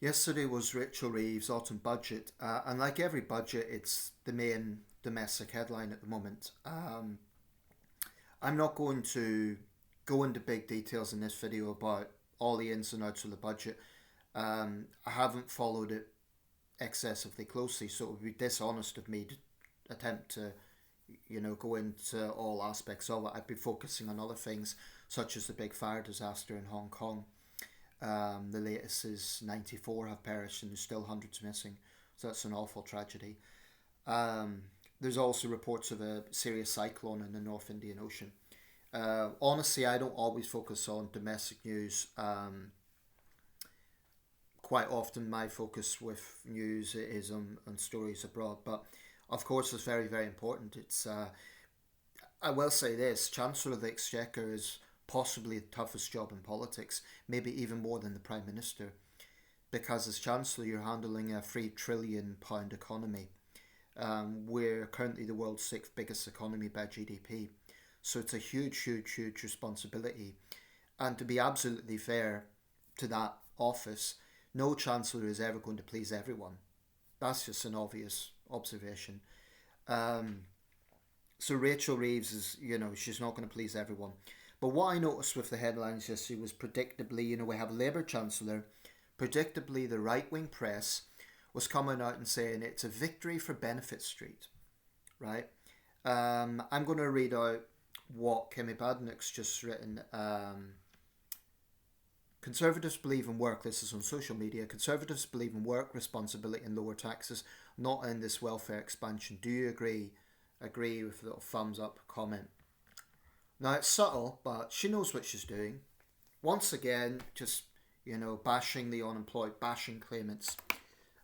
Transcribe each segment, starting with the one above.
Yesterday was Rachel Reeves' autumn budget, and like every budget, it's the main domestic headline at the moment. I'm not going to go into big details in this video about all the ins and outs of the budget. I haven't followed it excessively closely, so it would be dishonest of me to attempt to, go into all aspects of it. I'd be focusing on other things, such as the big fire disaster in Hong Kong. The latest is 94 have perished and there's still hundreds missing. So that's an awful tragedy. There's also reports of a serious cyclone in the North Indian Ocean. Honestly, I don't always focus on domestic news. Quite often, my focus with news is on stories abroad. But of course, it's very, very important. I will say this: Chancellor of the Exchequer is possibly the toughest job in politics, maybe even more than the Prime Minister, because as Chancellor you're handling a £3 trillion economy. We're currently the world's sixth biggest economy by GDP, so it's a huge, huge, huge responsibility. And to be absolutely fair to that office, no Chancellor is ever going to please everyone. That's just an obvious observation. So Rachel Reeves is, she's not going to please everyone. But what I noticed with the headlines yesterday was predictably, we have a Labour Chancellor, predictably the right-wing press was coming out and saying it's a victory for Benefit Street, right? I'm going to read out what Kemi Badenoch's just written. Conservatives believe in work, this is on social media, conservatives believe in work, responsibility and lower taxes, not in this welfare expansion. Do you agree? Agree with a little thumbs up comment. Now it's subtle, but she knows what she's doing. Once again, just, bashing the unemployed, bashing claimants.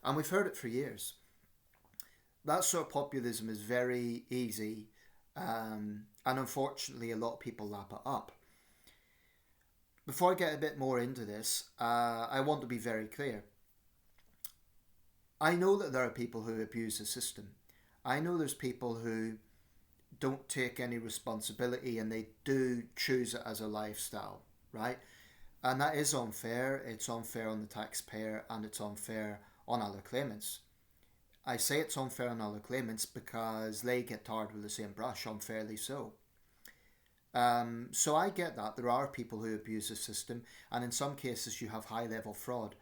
And we've heard it for years. That sort of populism is very easy, and unfortunately a lot of people lap it up. Before I get a bit more into this, I want to be very clear. I know that there are people who abuse the system. I know there's people who don't take any responsibility and they do choose it as a lifestyle, right? And that is unfair. It's unfair on the taxpayer and it's unfair on other claimants. I say it's unfair on other claimants because they get tarred with the same brush, unfairly so. So I get that. There are people who abuse the system, and in some cases you have high-level fraud.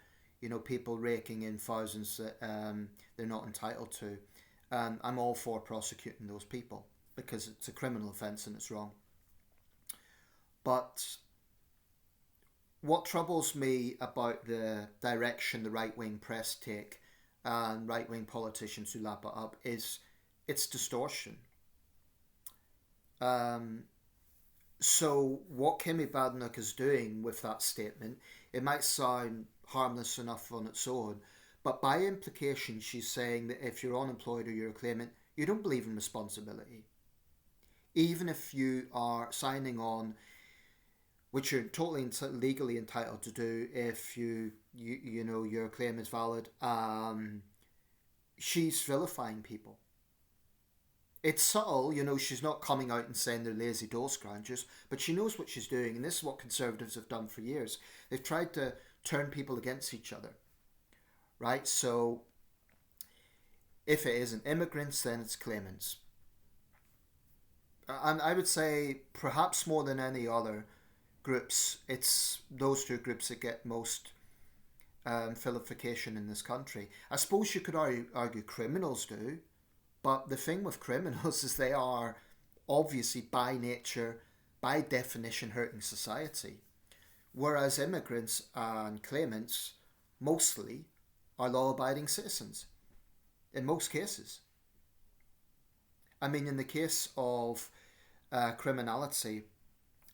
People raking in thousands that they're not entitled to. I'm all for prosecuting those people because it's a criminal offence and it's wrong. But what troubles me about the direction the right-wing press take and right-wing politicians who lap it up is its distortion. So what Kemi Badenoch is doing with that statement, it might sound harmless enough on its own, but by implication she's saying that if you're unemployed or you're a claimant, you don't believe in responsibility. Even if you are signing on, which you're totally legally entitled to do if your claim is valid, she's vilifying people. It's subtle, she's not coming out and saying they're lazy dole scroungers, but she knows what she's doing, and this is what Conservatives have done for years. They've tried to turn people against each other, right? So if it isn't immigrants, then it's claimants. And I would say perhaps more than any other groups, it's those two groups that get most vilification in this country. I suppose you could argue criminals do, but the thing with criminals is they are obviously by nature, by definition, hurting society. Whereas immigrants and claimants mostly are law-abiding citizens, in most cases. I mean, in the case of criminality,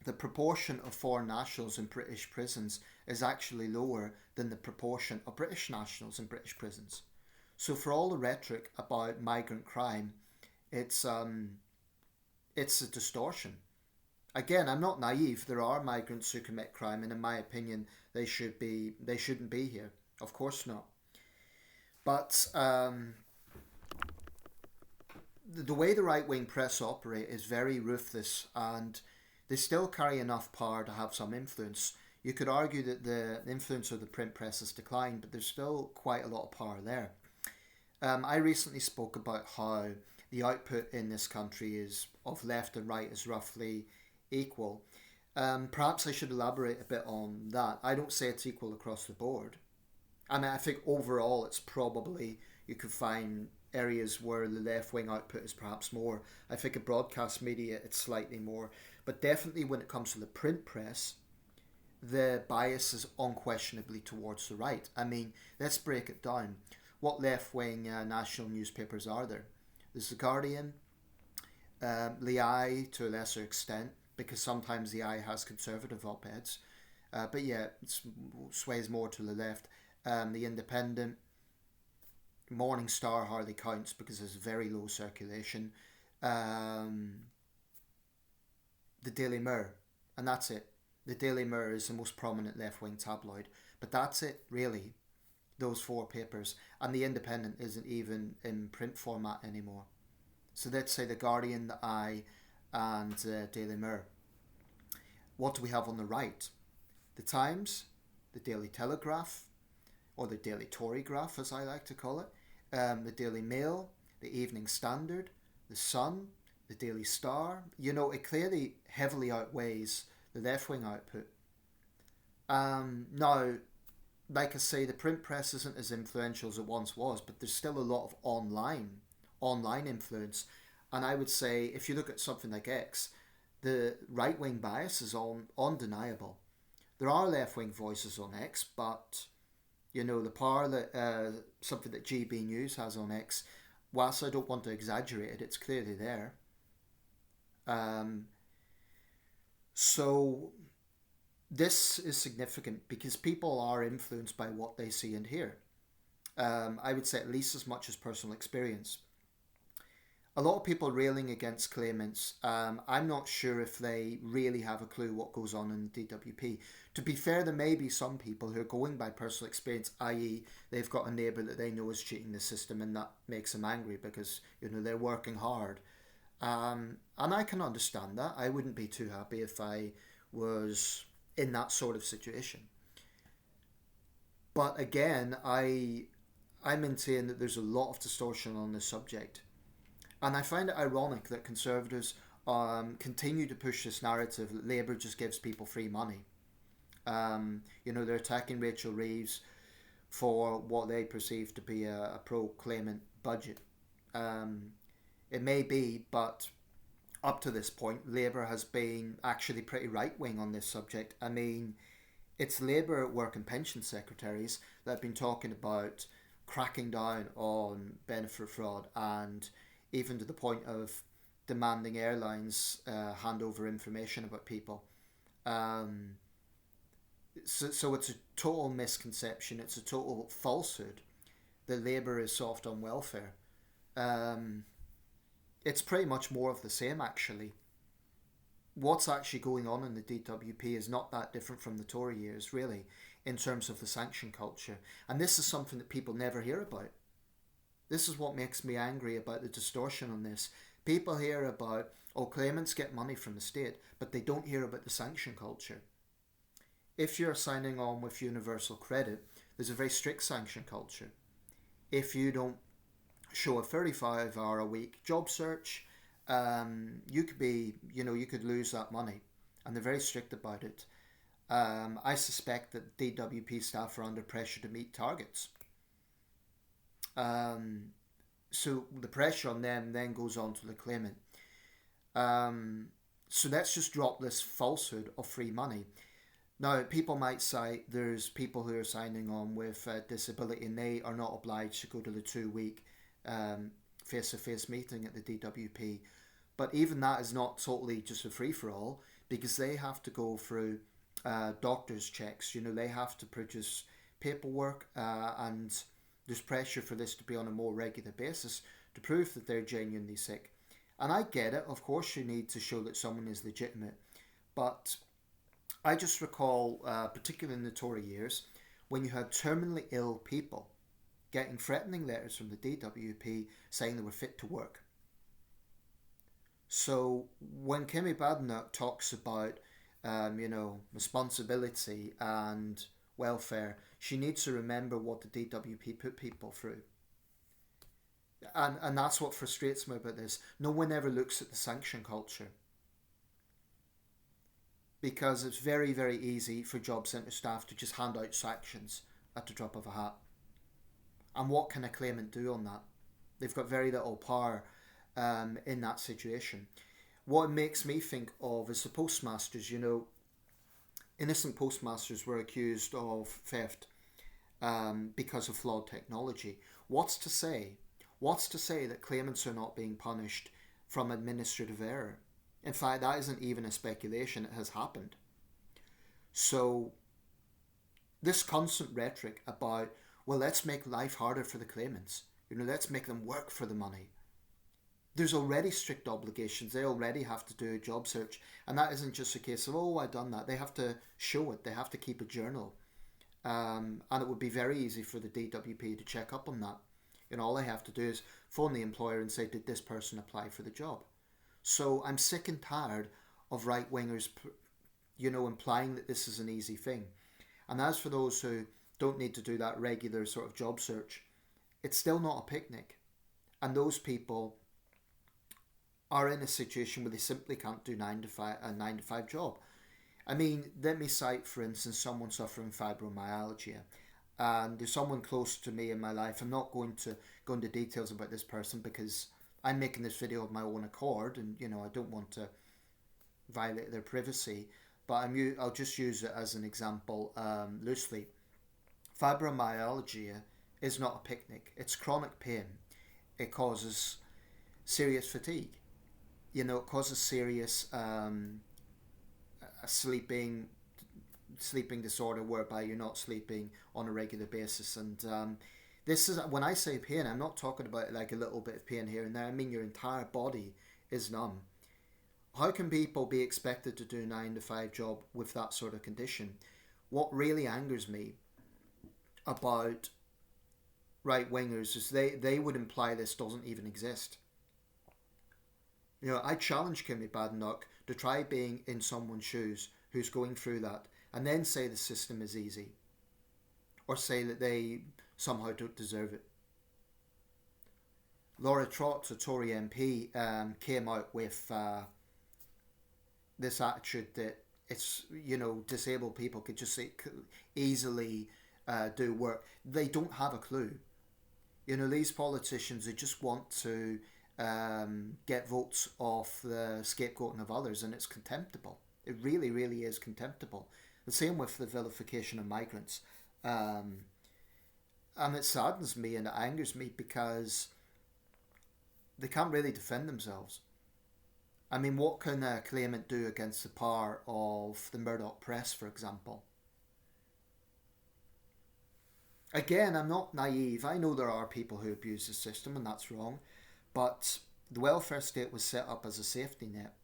the proportion of foreign nationals in British prisons is actually lower than the proportion of British nationals in British prisons. So for all the rhetoric about migrant crime, it's a distortion. Again, I'm not naive. There are migrants who commit crime, and in my opinion, they shouldn't be here. Of course not. But the way the right-wing press operate is very ruthless, and they still carry enough power to have some influence. You could argue that the influence of the print press has declined, but there's still quite a lot of power there. I recently spoke about how the output in this country is of left and right is roughly equal. Perhaps I should elaborate a bit on that. I don't say it's equal across the board. I mean, I think overall it's probably, you could find areas where the left wing output is perhaps more. I think in broadcast media it's slightly more. But definitely when it comes to the print press, the bias is unquestionably towards the right. I mean, let's break it down. What left wing national newspapers are there? There's The Guardian, the Eye to a lesser extent, because sometimes the Eye has conservative op-eds. But yeah, it sways more to the left. The Independent, Morning Star hardly counts because there's very low circulation. The Daily Mirror, and that's it. The Daily Mirror is the most prominent left-wing tabloid, but that's it, really. Those four papers, and the Independent isn't even in print format anymore. So let's say The Guardian, The Eye, and Daily Mirror. What do we have on the right? The Times, the Daily Telegraph, or the Daily Torygraph as I like to call it, the Daily Mail, the Evening Standard, the Sun, the Daily Star. You know, it clearly heavily outweighs the left-wing output. Now, like I say, the print press isn't as influential as it once was, but there's still a lot of online influence. And I would say, if you look at something like X, the right-wing bias is undeniable. There are left-wing voices on X, but, you know, the power that something that GB News has on X, whilst I don't want to exaggerate it, it's clearly there. So this is significant because people are influenced by what they see and hear. I would say at least as much as personal experience. A lot of people railing against claimants. I'm not sure if they really have a clue what goes on in the DWP. To be fair, there may be some people who are going by personal experience, i.e. they've got a neighbour that they know is cheating the system and that makes them angry because, you know, they're working hard. And I can understand that. I wouldn't be too happy if I was in that sort of situation. But again, I maintain that there's a lot of distortion on this subject. And I find it ironic that Conservatives continue to push this narrative that Labour just gives people free money. You know, they're attacking Rachel Reeves for what they perceive to be a pro-claimant budget. It may be, but up to this point, Labour has been actually pretty right-wing on this subject. I mean, it's Labour work and pension secretaries that have been talking about cracking down on benefit fraud, and even to the point of demanding airlines hand over information about people. So it's a total misconception. It's a total falsehood that Labour is soft on welfare. It's pretty much more of the same, actually. What's actually going on in the DWP is not that different from the Tory years, really, in terms of the sanction culture. And this is something that people never hear about. This is what makes me angry about the distortion on this. People hear about, oh, claimants get money from the state, but they don't hear about the sanction culture. If you're signing on with universal credit, there's a very strict sanction culture. If you don't show a 35-hour-a-week job search, you could lose that money, and they're very strict about it. I suspect that DWP staff are under pressure to meet targets. So the pressure on them then goes on to the claimant. So let's just drop this falsehood of free money. Now, people might say there's people who are signing on with disability and they are not obliged to go to the 2-week face-to-face meeting at the DWP. But even that is not totally just a free-for-all, because they have to go through doctor's checks. You know, they have to produce paperwork, and there's pressure for this to be on a more regular basis to prove that they're genuinely sick. And I get it. Of course, you need to show that someone is legitimate. But I just recall, particularly in the Tory years, when you had terminally ill people getting threatening letters from the DWP saying they were fit to work. So when Kemi Badenoch talks about responsibility and welfare, she needs to remember what the DWP put people through. And that's what frustrates me about this. No one ever looks at the sanction culture, because it's very, very easy for job centre staff to just hand out sanctions at the drop of a hat. And what can a claimant do on that? They've got very little power in that situation. What it makes me think of is the postmasters. Innocent postmasters were accused of theft because of flawed technology. What's to say that claimants are not being punished from administrative error? In fact, that isn't even a speculation, it has happened. So this constant rhetoric about, well, let's make life harder for the claimants, let's make them work for the money. There's already strict obligations. They already have to do a job search. And that isn't just a case of, oh, I've done that. They have to show it. They have to keep a journal. And it would be very easy for the DWP to check up on that. All they have to do is phone the employer and say, did this person apply for the job? So I'm sick and tired of right-wingers, implying that this is an easy thing. And as for those who don't need to do that regular sort of job search, it's still not a picnic. And those people are in a situation where they simply can't do a 9 to 5 job. I mean, let me cite, for instance, someone suffering fibromyalgia. And there's someone close to me in my life. I'm not going to go into details about this person because I'm making this video of my own accord, and I don't want to violate their privacy. But I'll just use it as an example loosely. Fibromyalgia is not a picnic. It's chronic pain. It causes serious fatigue. It causes serious sleeping disorder whereby you're not sleeping on a regular basis. And this is, when I say pain, I'm not talking about like a little bit of pain here and there. I mean your entire body is numb. How can people be expected to do a 9 to 5 job with that sort of condition? What really angers me about right-wingers is they would imply this doesn't even exist. I challenge Kemi Badenoch to try being in someone's shoes who's going through that, and then say the system is easy, or say that they somehow don't deserve it. Laura Trott, a Tory MP, came out with this attitude that it's, disabled people could just easily do work. They don't have a clue. These politicians, they just want to get votes off the scapegoating of others, and it's contemptible. It really, really is contemptible. The same with the vilification of migrants. And it saddens me and it angers me because they can't really defend themselves. I mean, what can a claimant do against the power of the Murdoch press, for example? Again, I'm not naive. I know there are people who abuse the system, and that's wrong. But the welfare state was set up as a safety net.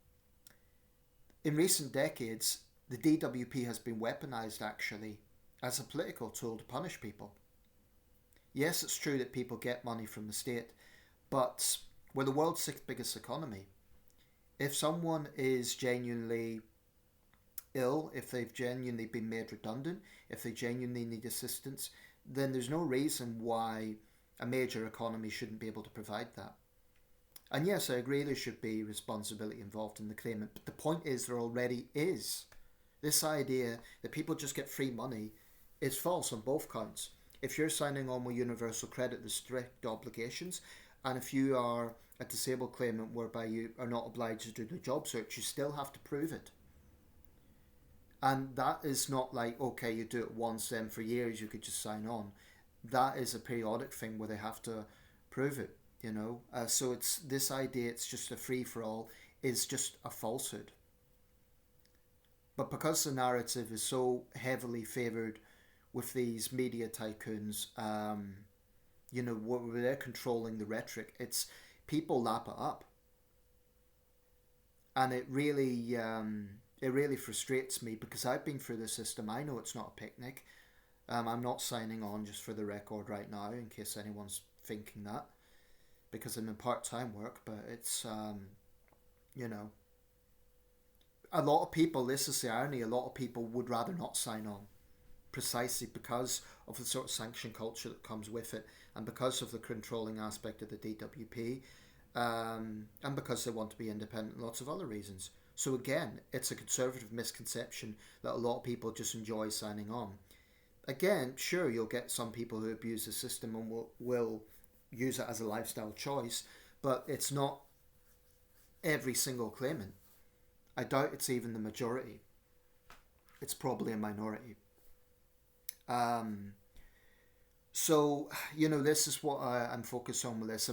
In recent decades, the DWP has been weaponised, actually, as a political tool to punish people. Yes, it's true that people get money from the state, but we're the world's 6th biggest economy. If someone is genuinely ill, if they've genuinely been made redundant, if they genuinely need assistance, then there's no reason why a major economy shouldn't be able to provide that. And yes, I agree there should be responsibility involved in the claimant, but the point is there already is. This idea that people just get free money is false on both counts. If you're signing on with universal credit, there's strict obligations, and if you are a disabled claimant whereby you are not obliged to do the job search, you still have to prove it. And that is not like, okay, you do it once, then for years you could just sign on. That is a periodic thing where they have to prove it. So it's this idea, it's just a free-for-all, is just a falsehood. But because the narrative is so heavily favoured with these media tycoons, where they're controlling the rhetoric, it's people lap it up. And it really frustrates me because I've been through the system. I know it's not a picnic. I'm not signing on, just for the record right now, in case anyone's thinking that, because I'm in part-time work, but it's, a lot of people, this is the irony, a lot of people would rather not sign on, precisely because of the sort of sanction culture that comes with it, and because of the controlling aspect of the DWP, and because they want to be independent and lots of other reasons. So again, it's a conservative misconception that a lot of people just enjoy signing on. Again, sure, you'll get some people who abuse the system and will use it as a lifestyle choice, but it's not every single claimant. I doubt it's even the majority. It's probably a minority. So, this is what I'm focused on with this.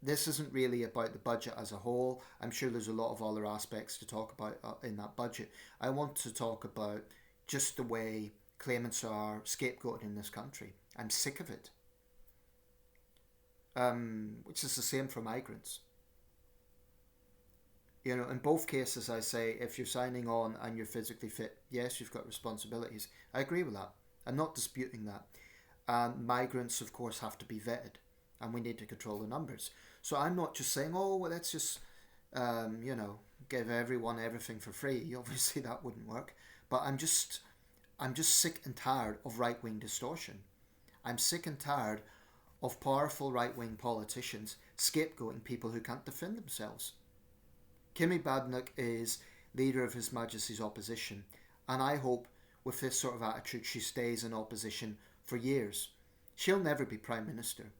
This isn't really about the budget as a whole. I'm sure there's a lot of other aspects to talk about in that budget. I want to talk about just the way claimants are scapegoated in this country. I'm sick of it. Which is the same for migrants. In both cases, I say, if you're signing on and you're physically fit, yes, you've got responsibilities. I agree with that. I'm not disputing that. And migrants, of course, have to be vetted, and we need to control the numbers. So I'm not just saying, oh, well, let's just, give everyone everything for free. Obviously, that wouldn't work. But I'm just sick and tired of right-wing distortion. I'm sick and tired of powerful right-wing politicians scapegoating people who can't defend themselves. Kemi Badenoch is leader of His Majesty's opposition, and I hope with this sort of attitude she stays in opposition for years. She'll never be Prime Minister,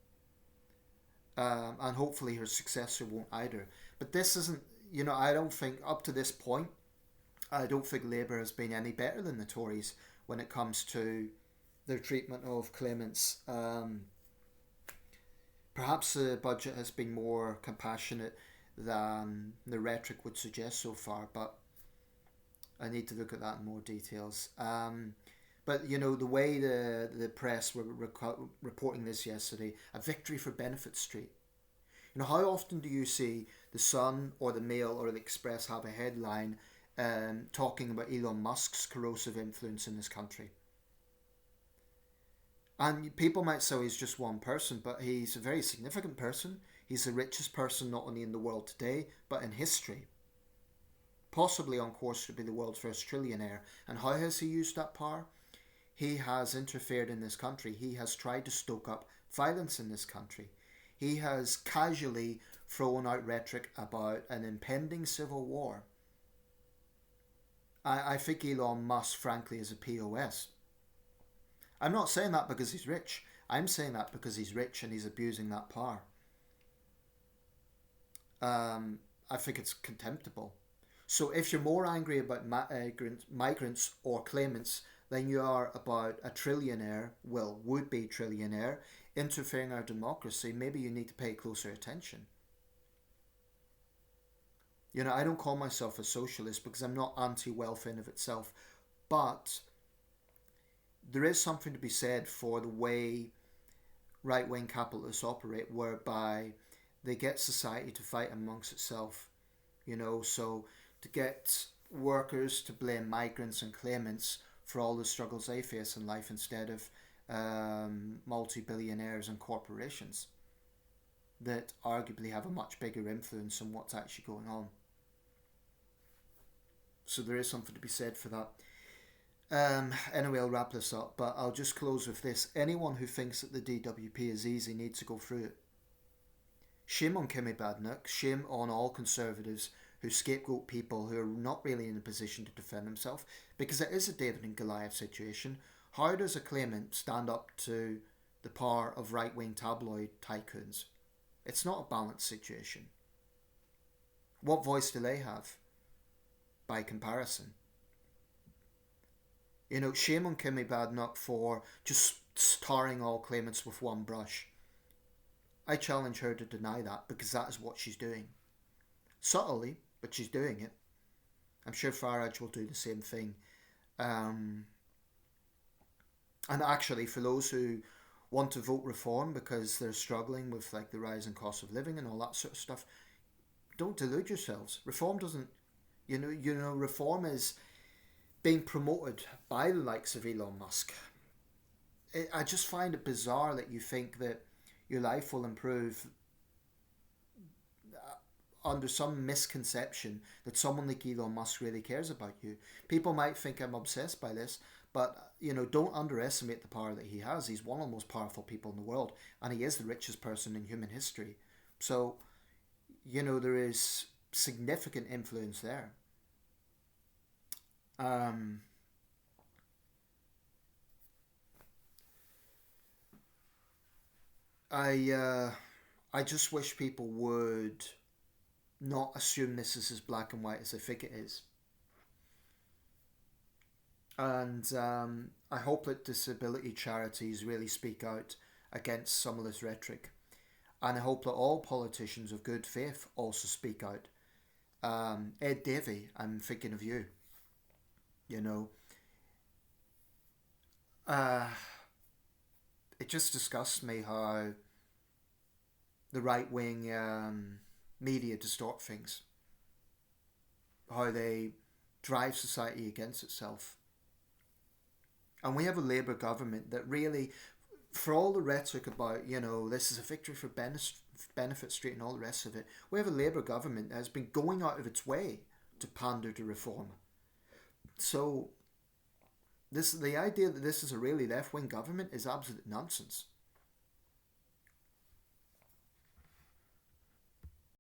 and hopefully her successor won't either. But this isn't, I don't think, up to this point, I don't think Labour has been any better than the Tories when it comes to their treatment of claimants. Perhaps the budget has been more compassionate than the rhetoric would suggest so far, but I need to look at that in more details. But the way the press were reporting this yesterday, a victory for Benefit Street. How often do you see the Sun or the Mail or the Express have a headline talking about Elon Musk's corrosive influence in this country? And people might say he's just one person, but he's a very significant person. He's the richest person not only in the world today, but in history. Possibly on course to be the world's first trillionaire. And how has he used that power? He has interfered in this country. He has tried to stoke up violence in this country. He has casually thrown out rhetoric about an impending civil war. I think Elon Musk, frankly, is a POS. I'm not saying that because he's rich. I'm saying that because he's rich and he's abusing that power. I think it's contemptible. So if you're more angry about migrants or claimants than you are about a trillionaire, well, would-be trillionaire, interfering in our democracy, maybe you need to pay closer attention. I don't call myself a socialist because I'm not anti-wealth in of itself, but there is something to be said for the way right-wing capitalists operate, whereby they get society to fight amongst itself, so to get workers to blame migrants and claimants for all the struggles they face in life instead of multi-billionaires and corporations that arguably have a much bigger influence on what's actually going on. So there is something to be said for that. Anyway, I'll wrap this up, but I'll just close with this. Anyone who thinks that the DWP is easy needs to go through it. Shame on Kemi Badenoch, shame on all Conservatives who scapegoat people who are not really in a position to defend themselves, because it is a David and Goliath situation. How does a claimant stand up to the power of right-wing tabloid tycoons? It's not a balanced situation. What voice do they have by comparison? Shame on Kemi Badenoch for just tarring all claimants with one brush. I challenge her to deny that, because that is what she's doing. Subtly, but she's doing it. I'm sure Farage will do the same thing. And actually, for those who want to vote reform because they're struggling with the rise in cost of living and all that sort of stuff, don't delude yourselves. Reform doesn't, reform is being promoted by the likes of Elon Musk. I just find it bizarre that you think that your life will improve under some misconception that someone like Elon Musk really cares about you. People might think I'm obsessed by this, but don't underestimate the power that he has. He's one of the most powerful people in the world, and he is the richest person in human history. So, there is significant influence there. Um, I just wish people would not assume this is as black and white as I think it is. And I hope that disability charities really speak out against some of this rhetoric. And I hope that all politicians of good faith also speak out. Ed Davey, I'm thinking of you. You know, uh, it just disgusts me how the right wing media distort things, how they drive society against itself. And we have a Labour government that really, for all the rhetoric about, this is a victory for Benefit Street and all the rest of it, we have a Labour government that has been going out of its way to pander to reform. So the idea that this is a really left wing government is absolute nonsense.